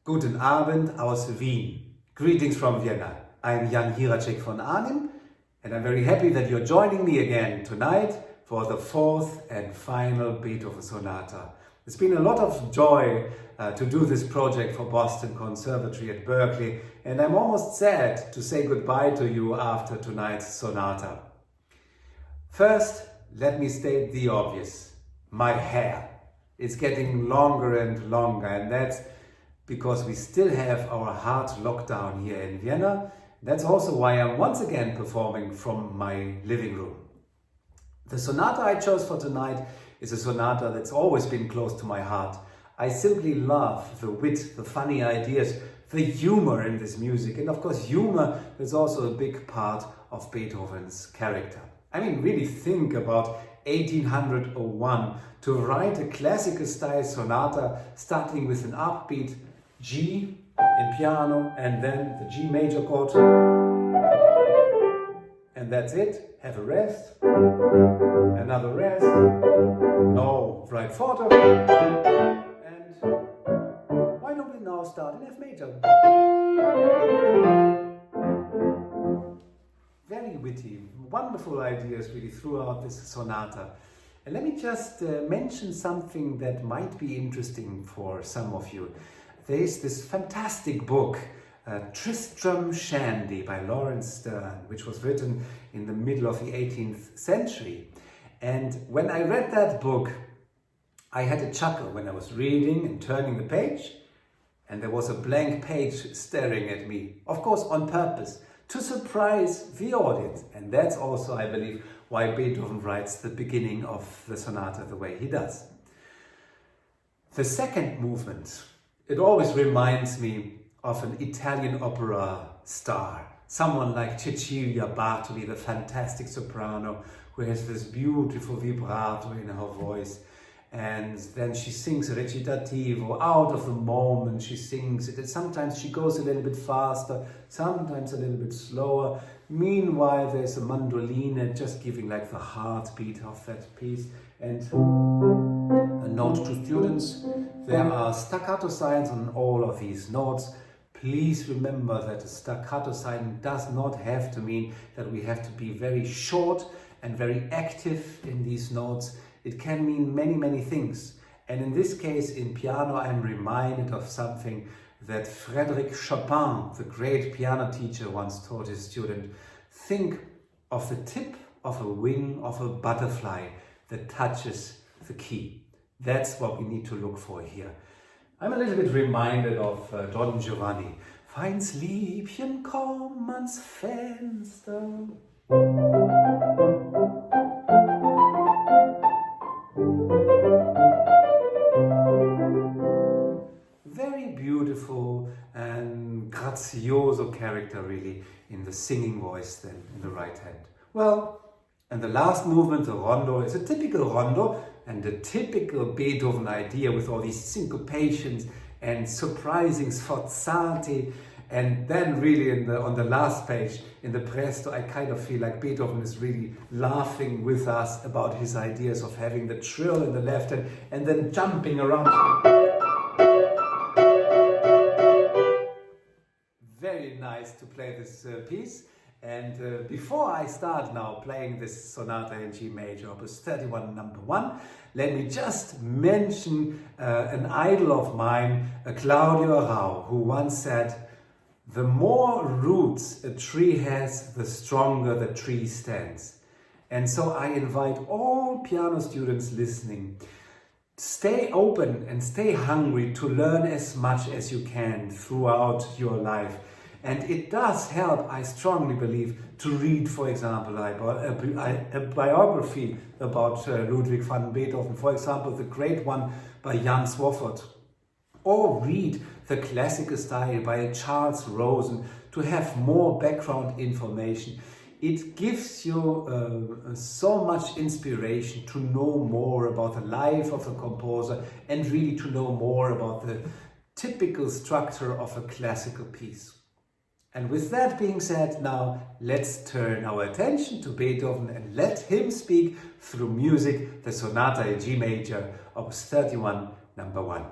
Guten Abend aus Wien. Greetings from Vienna. I'm young Jiracek von Arnim, and I'm very happy that you're joining me again tonight for the fourth and final Beethoven Sonata. It's been a lot of joy to do this project for Boston Conservatory at Berklee, and I'm almost sad to say goodbye to you after tonight's sonata. First, let me state the obvious. My hair. It's getting longer and longer, and that's because we still have our hard lockdown here in Vienna. That's also why I'm once again performing from my living room. The sonata I chose for tonight is a sonata that's always been close to my heart. I simply love the wit, the funny ideas, the humor in this music. And of course, humor is also a big part of Beethoven's character. I mean, really think about 1801 to write a classical style sonata starting with an upbeat G in piano and then the G major chord. And that's it. Have a rest. Another rest. No, right forte. And why don't we now start in F major? Very witty, wonderful ideas really throughout this sonata. And let me just mention something that might be interesting for some of you. There's this fantastic book, Tristram Shandy by Lawrence Sterne, which was written in the middle of the 18th century. And when I read that book, I had a chuckle when I was reading and turning the page, and there was a blank page staring at me, of course on purpose, to surprise the audience. And that's also, I believe, why Beethoven writes the beginning of the sonata the way he does. The second movement, it always reminds me of an Italian opera star, someone like Cecilia Bartoli, the fantastic soprano who has this beautiful vibrato in her voice. And then she sings a recitativo, out of the moment she sings it. And sometimes she goes a little bit faster, sometimes a little bit slower. Meanwhile, there's a mandolina just giving like the heartbeat of that piece. And a note to students, there are staccato signs on all of these notes. Please remember that a staccato sign does not have to mean that we have to be very short and very active in these notes. It can mean many, many things. And in this case, in piano, I'm reminded of something that Frédéric Chopin, the great piano teacher, once told his student. Think of the tip of a wing of a butterfly that touches the key. That's what we need to look for here. I'm a little bit reminded of Don Giovanni. Feins Liebchen, komm ans Fenster. Very beautiful and grazioso character really in the singing voice then in the right hand. Well, and the last movement, the rondo, is a typical rondo and a typical Beethoven idea with all these syncopations and surprising sforzati. And then really on the last page, in the presto, I kind of feel like Beethoven is really laughing with us about his ideas of having the trill in the left hand and then jumping around. Very nice to play this piece. And before I start now playing this sonata in G major, opus 31, number 1, let me just mention an idol of mine, Claudio Rau, who once said, "The more roots a tree has, the stronger the tree stands." And so I invite all piano students listening, stay open and stay hungry to learn as much as you can throughout your life. And it does help, I strongly believe, to read, for example, a biography about Ludwig van Beethoven, for example, the great one by Jan Swofford, or read the classical style by Charles Rosen to have more background information. It gives you so much inspiration to know more about the life of the composer and really to know more about the typical structure of a classical piece. And with that being said, now let's turn our attention to Beethoven and let him speak through music, the Sonata in G major, opus 31, number 1.